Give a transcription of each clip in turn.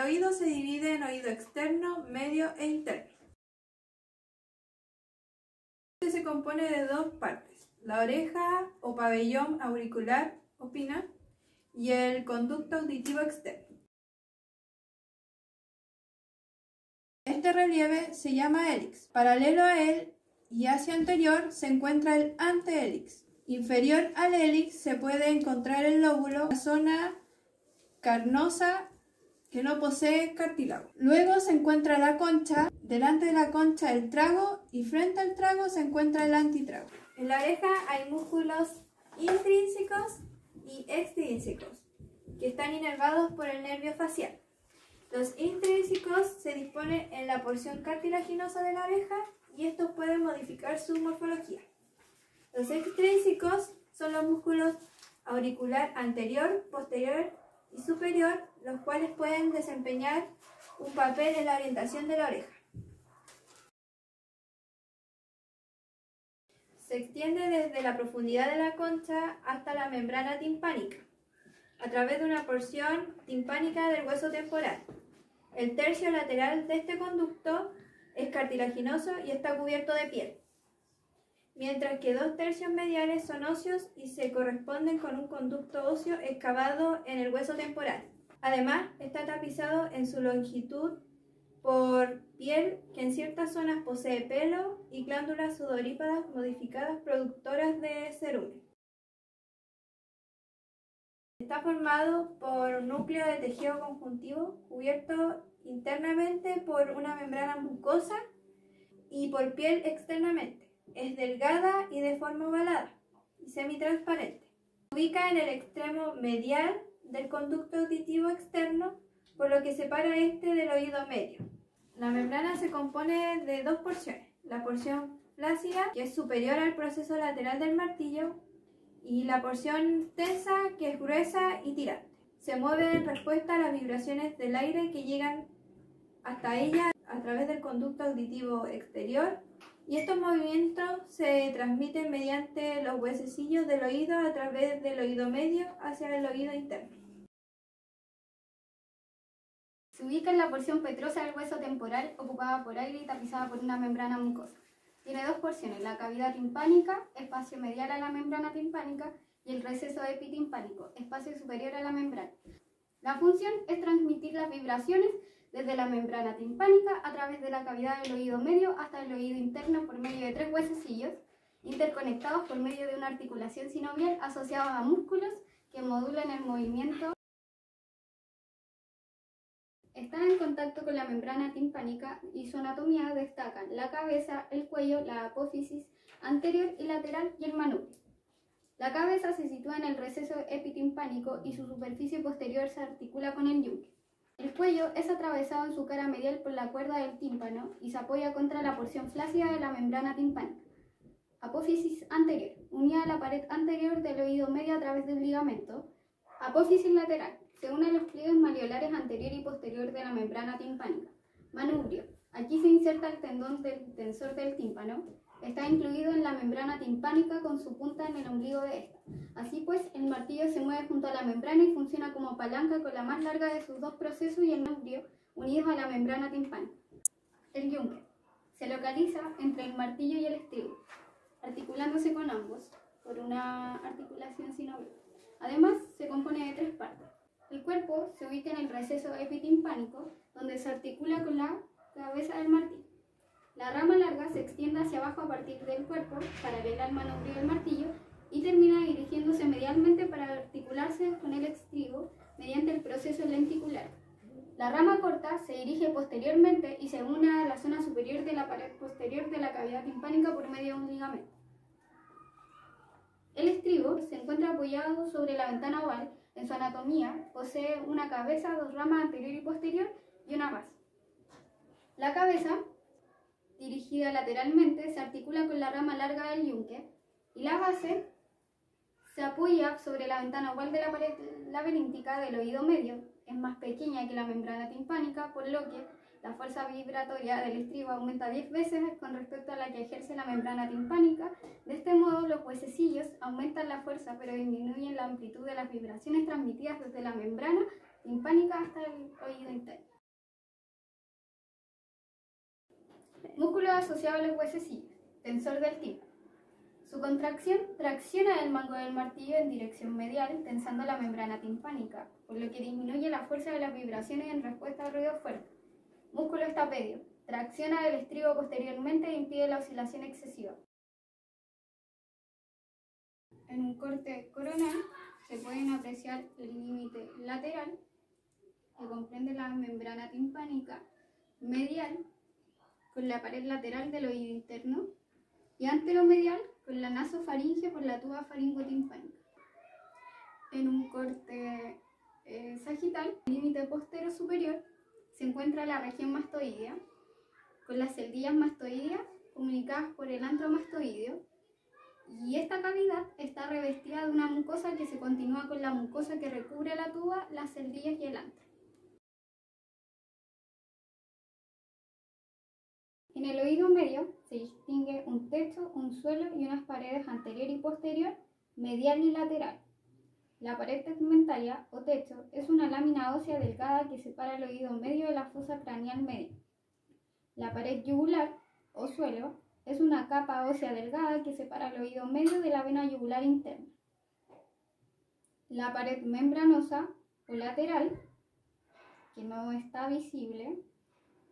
El oído se divide en oído externo, medio e interno. Se compone de dos partes, la oreja o pabellón auricular o pinna y el conducto auditivo externo. Este relieve se llama hélix. Paralelo a él y hacia anterior se encuentra el antehélix. Inferior al hélix se puede encontrar el lóbulo, la zona carnosa que no posee cartílago. Luego se encuentra la concha, delante de la concha el trago y frente al trago se encuentra el antitrago. En la oreja hay músculos intrínsecos y extrínsecos que están inervados por el nervio facial. Los intrínsecos se disponen en la porción cartilaginosa de la oreja y estos pueden modificar su morfología. Los extrínsecos son los músculos auricular anterior, posterior y superior, los cuales pueden desempeñar un papel en la orientación de la oreja. Se extiende desde la profundidad de la concha hasta la membrana timpánica, a través de una porción timpánica del hueso temporal. El tercio lateral de este conducto es cartilaginoso y está cubierto de piel, mientras que 2 tercios mediales son óseos y se corresponden con un conducto óseo excavado en el hueso temporal. Además, está tapizado en su longitud por piel que en ciertas zonas posee pelo y glándulas sudoríparas modificadas productoras de cerumen. Está formado por núcleo de tejido conjuntivo cubierto internamente por una membrana mucosa y por piel externamente. Es delgada y de forma ovalada y semitransparente. Se ubica en el extremo medial del conducto auditivo externo, por lo que separa este del oído medio. La membrana se compone de 2 porciones. La porción flácida, que es superior al proceso lateral del martillo, y la porción tensa, que es gruesa y tirante. Se mueve en respuesta a las vibraciones del aire que llegan hasta ella a través del conducto auditivo exterior, y estos movimientos se transmiten mediante los huesecillos del oído a través del oído medio hacia el oído interno. Se ubica en la porción petrosa del hueso temporal, ocupada por aire y tapizada por una membrana mucosa. Tiene 2 porciones, la cavidad timpánica, espacio medial a la membrana timpánica, y el receso epitimpánico, espacio superior a la membrana. La función es transmitir las vibraciones desde la membrana timpánica a través de la cavidad del oído medio hasta el oído interno por medio de 3 huesecillos, interconectados por medio de una articulación sinovial asociados a músculos que modulan el movimiento. Están en contacto con la membrana timpánica y su anatomía destacan la cabeza, el cuello, la apófisis anterior y lateral y el manubrio. La cabeza se sitúa en el receso epitimpánico y su superficie posterior se articula con el yunque. El cuello es atravesado en su cara medial por la cuerda del tímpano y se apoya contra la porción flácida de la membrana timpánica. Apófisis anterior, unida a la pared anterior del oído medio a través del ligamento. Apófisis lateral, se une a los pliegues maleolares anterior y posterior de la membrana timpánica. Manubrio, aquí se inserta el tendón del tensor del tímpano. Está incluido en la membrana timpánica con su punta en el ombligo de esta. Así pues, el martillo se mueve junto a la membrana y funciona como palanca con la más larga de sus 2 procesos y el manubrio unidos a la membrana timpánica. El yunque se localiza entre el martillo y el estribo, articulándose con ambos por una articulación sinovial. Además, se compone de 3 partes. El cuerpo se ubica en el receso epitimpánico, donde se articula con la cabeza del martillo. La rama larga se extiende hacia abajo a partir del cuerpo, paralela al manubrio del martillo, y termina dirigiéndose medialmente para articularse con el estribo mediante el proceso lenticular. La rama corta se dirige posteriormente y se une a la zona superior de la pared posterior de la cavidad timpánica por medio de un ligamento. El estribo se encuentra apoyado sobre la ventana oval. En su anatomía posee una cabeza, 2 ramas anterior y posterior y una base. La cabeza, dirigida lateralmente, se articula con la rama larga del yunque y la base se apoya sobre la ventana oval de la pared laberíntica del oído medio. Es más pequeña que la membrana timpánica, por lo que la fuerza vibratoria del estribo aumenta 10 veces con respecto a la que ejerce la membrana timpánica. De este modo, los huesecillos aumentan la fuerza, pero disminuyen la amplitud de las vibraciones transmitidas desde la membrana timpánica hasta el oído interno. Músculo asociado a los huesecillos. Tensor del tímpano. Su contracción tracciona el mango del martillo en dirección medial, tensando la membrana timpánica, por lo que disminuye la fuerza de las vibraciones en respuesta al ruido fuerte. Músculo estapedio. Tracciona el estribo posteriormente e impide la oscilación excesiva. En un corte coronal se pueden apreciar el límite lateral, que comprende la membrana timpánica medial con la pared lateral del oído interno y anteromedial con la nasofaringe por la tuba faringotimpánica. En un corte sagital, el límite postero superior se encuentra la región mastoidea, con las celdillas mastoideas comunicadas por el antro mastoideo, y esta cavidad está revestida de una mucosa que se continúa con la mucosa que recubre la tuba, las celdillas y el antro. En el oído medio se distingue un techo, un suelo y unas paredes anterior y posterior, medial y lateral. La pared tegmentaria o techo es una lámina ósea delgada que separa el oído medio de la fosa craneal media. La pared yugular o suelo es una capa ósea delgada que separa el oído medio de la vena yugular interna. La pared membranosa o lateral, que no está visible,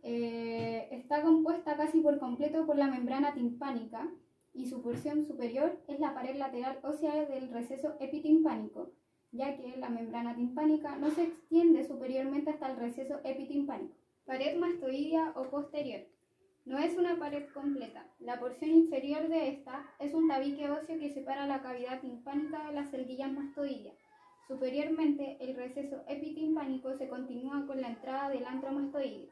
está compuesta casi por completo por la membrana timpánica y su porción superior es la pared lateral ósea del receso epitimpánico, ya que la membrana timpánica no se extiende superiormente hasta el receso epitimpánico. Pared mastoidea o posterior. No es una pared completa. La porción inferior de esta es un tabique óseo que separa la cavidad timpánica de las celdillas mastoideas. Superiormente, el receso epitimpánico se continúa con la entrada del antro mastoideo.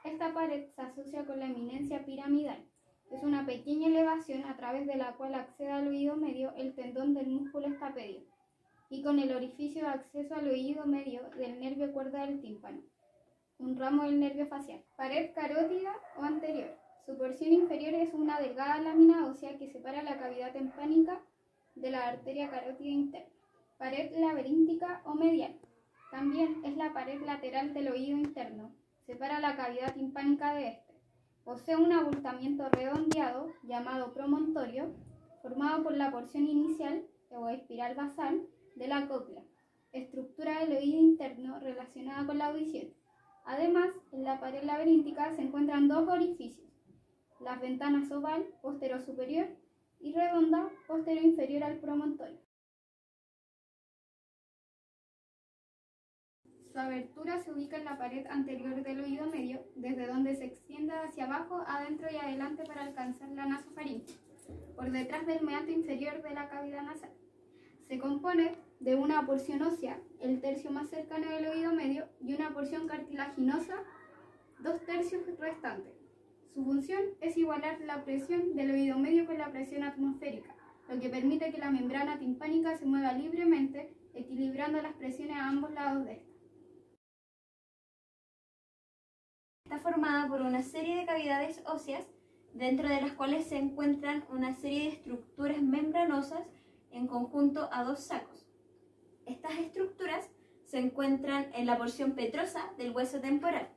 Esta pared se asocia con la eminencia piramidal. Es una pequeña elevación a través de la cual accede al oído medio el tendón del músculo estapedio y con el orificio de acceso al oído medio del nervio cuerda del tímpano, un ramo del nervio facial. Pared carótida o anterior. Su porción inferior es una delgada lámina ósea que separa la cavidad timpánica de la arteria carótida interna. Pared laberíntica o medial. También es la pared lateral del oído interno. Separa la cavidad timpánica de este. Posee un abultamiento redondeado llamado promontorio, formado por la porción inicial o espiral basal de la cóclea, estructura del oído interno relacionada con la audición. Además, en la pared laberíntica se encuentran dos orificios, las ventanas oval, postero superior, y redonda, postero inferior al promontorio. Su abertura se ubica en la pared anterior del oído medio, desde donde se extiende hacia abajo, adentro y adelante para alcanzar la nasofaringe, por detrás del meato inferior de la cavidad nasal. Se compone de una porción ósea, el tercio más cercano del oído medio, y una porción cartilaginosa, 2/3 restantes. Su función es igualar la presión del oído medio con la presión atmosférica, lo que permite que la membrana timpánica se mueva libremente, equilibrando las presiones a ambos lados de esta. Está formada por una serie de cavidades óseas, dentro de las cuales se encuentran una serie de estructuras membranosas en conjunto a dos sacos. Estas estructuras se encuentran en la porción petrosa del hueso temporal,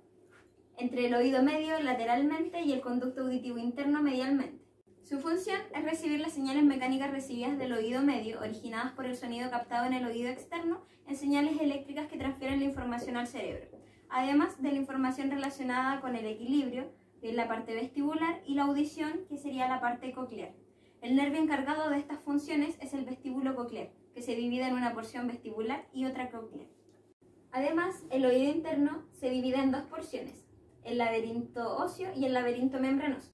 entre el oído medio lateralmente y el conducto auditivo interno medialmente. Su función es recibir las señales mecánicas recibidas del oído medio, originadas por el sonido captado en el oído externo, en señales eléctricas que transfieren la información al cerebro, además de la información relacionada con el equilibrio, que es la parte vestibular, y la audición, que sería la parte coclear. El nervio encargado de estas funciones es el vestíbulo coclear, que se divide en una porción vestibular y otra coclear. Además, el oído interno se divide en dos porciones, el laberinto óseo y el laberinto membranoso.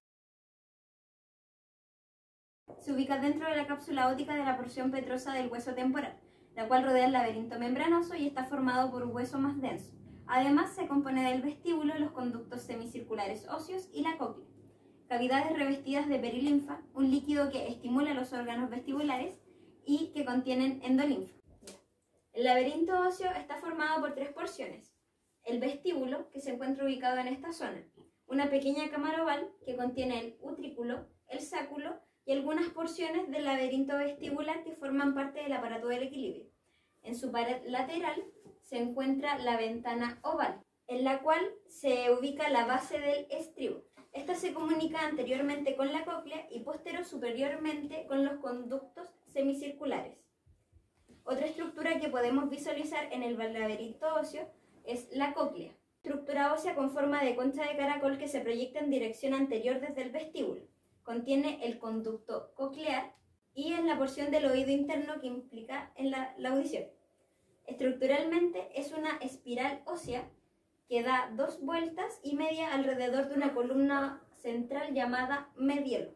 Se ubica dentro de la cápsula óptica de la porción petrosa del hueso temporal, la cual rodea el laberinto membranoso y está formado por un hueso más denso. Además, se compone del vestíbulo, los conductos semicirculares óseos y la cóclea. Cavidades revestidas de perilinfa, un líquido que estimula los órganos vestibulares y que contienen endolinfa. El laberinto óseo está formado por tres porciones. El vestíbulo, que se encuentra ubicado en esta zona. Una pequeña cámara oval que contiene el utrículo, el sáculo y algunas porciones del laberinto vestibular que forman parte del aparato del equilibrio. En su pared lateral se encuentra la ventana oval. en la cual se ubica la base del estribo. Esta se comunica anteriormente con la cóclea y superiormente con los conductos semicirculares. Otra estructura que podemos visualizar en el laberinto óseo es la cóclea, estructura ósea con forma de concha de caracol que se proyecta en dirección anterior desde el vestíbulo. Contiene el conducto coclear y es la porción del oído interno que implica en la audición. Estructuralmente es una espiral ósea que da 2 vueltas y media alrededor de una columna central llamada medielo,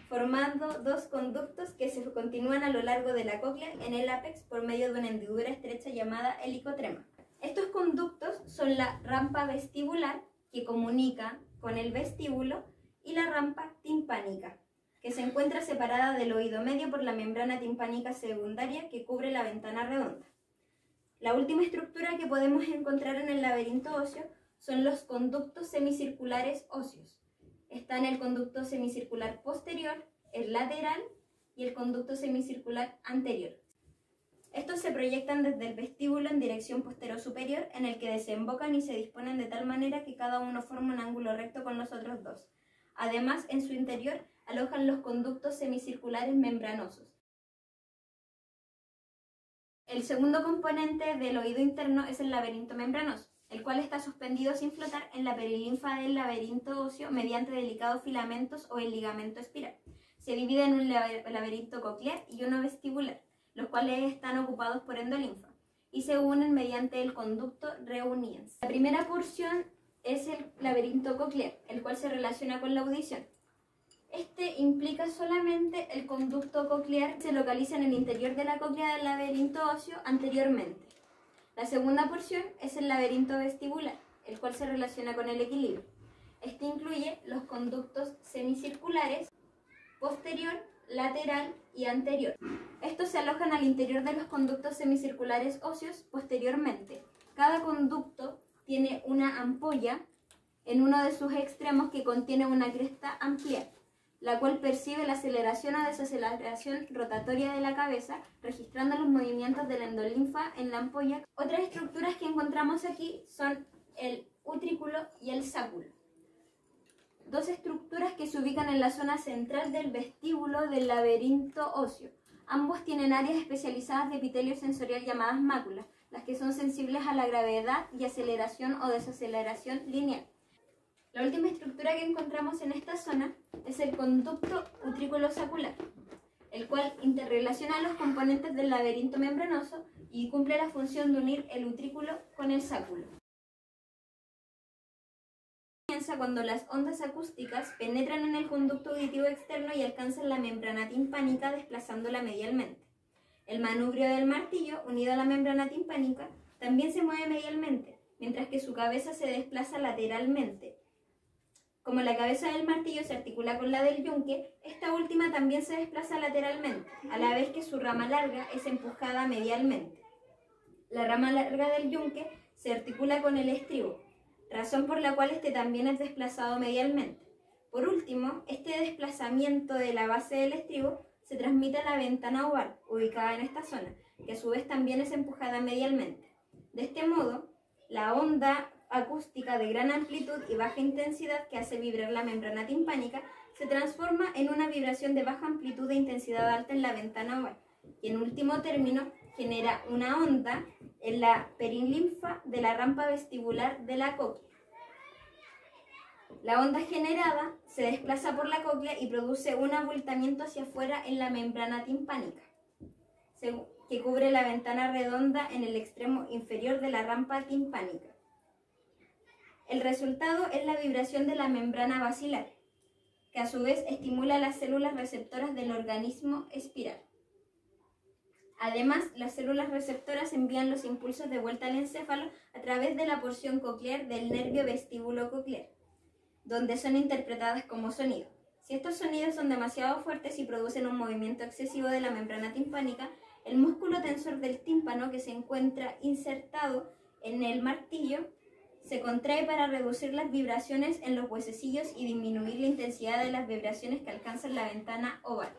formando 2 conductos que se continúan a lo largo de la cóclea en el ápex por medio de una hendidura estrecha llamada helicotrema. Estos conductos son la rampa vestibular, que comunica con el vestíbulo, y la rampa timpánica, que se encuentra separada del oído medio por la membrana timpánica secundaria que cubre la ventana redonda. La última estructura que podemos encontrar en el laberinto óseo son los conductos semicirculares óseos. Están el conducto semicircular posterior, el lateral y el conducto semicircular anterior. Estos se proyectan desde el vestíbulo en dirección posterior-superior, en el que desembocan y se disponen de tal manera que cada uno forma un ángulo recto con los otros dos. Además, en su interior alojan los conductos semicirculares membranosos. El segundo componente del oído interno es el laberinto membranoso, el cual está suspendido sin flotar en la perilinfa del laberinto óseo mediante delicados filamentos o el ligamento espiral. Se divide en un laberinto coclear y uno vestibular, los cuales están ocupados por endolinfa, y se unen mediante el conducto reuniens. La primera porción es el laberinto coclear, el cual se relaciona con la audición. Este implica solamente el conducto coclear que se localiza en el interior de la cóclea del laberinto óseo anteriormente. La segunda porción es el laberinto vestibular, el cual se relaciona con el equilibrio. Este incluye los conductos semicirculares posterior, lateral y anterior. Estos se alojan al interior de los conductos semicirculares óseos posteriormente. Cada conducto tiene una ampolla en uno de sus extremos que contiene una cresta amplia, la cual percibe la aceleración o desaceleración rotatoria de la cabeza, registrando los movimientos de la endolinfa en la ampolla. Otras estructuras que encontramos aquí son el utrículo y el sáculo, 2 estructuras que se ubican en la zona central del vestíbulo del laberinto óseo. Ambos tienen áreas especializadas de epitelio sensorial llamadas máculas, las que son sensibles a la gravedad y aceleración o desaceleración lineal. La última estructura que encontramos en esta zona es el conducto utrículo-sacular, el cual interrelaciona los componentes del laberinto membranoso y cumple la función de unir el utrículo con el sáculo. Comienza cuando las ondas acústicas penetran en el conducto auditivo externo y alcanzan la membrana timpánica desplazándola medialmente. El manubrio del martillo, unido a la membrana timpánica, también se mueve medialmente, mientras que su cabeza se desplaza lateralmente. Como la cabeza del martillo se articula con la del yunque, esta última también se desplaza lateralmente, a la vez que su rama larga es empujada medialmente. La rama larga del yunque se articula con el estribo, razón por la cual este también es desplazado medialmente. Por último, este desplazamiento de la base del estribo se transmite a la ventana oval, ubicada en esta zona, que a su vez también es empujada medialmente. De este modo, la onda acústica de gran amplitud y baja intensidad que hace vibrar la membrana timpánica se transforma en una vibración de baja amplitud e intensidad alta en la ventana oval y en último término genera una onda en la perilinfa de la rampa vestibular de la cóclea. La onda generada se desplaza por la cóclea y produce un abultamiento hacia afuera en la membrana timpánica, que cubre la ventana redonda en el extremo inferior de la rampa timpánica. El resultado es la vibración de la membrana basilar, que a su vez estimula las células receptoras del organismo espiral. Además, las células receptoras envían los impulsos de vuelta al encéfalo a través de la porción coclear del nervio vestíbulo coclear, donde son interpretadas como sonido. Si estos sonidos son demasiado fuertes y producen un movimiento excesivo de la membrana timpánica, el músculo tensor del tímpano, que se encuentra insertado en el martillo, se contrae para reducir las vibraciones en los huesecillos y disminuir la intensidad de las vibraciones que alcanzan la ventana oval.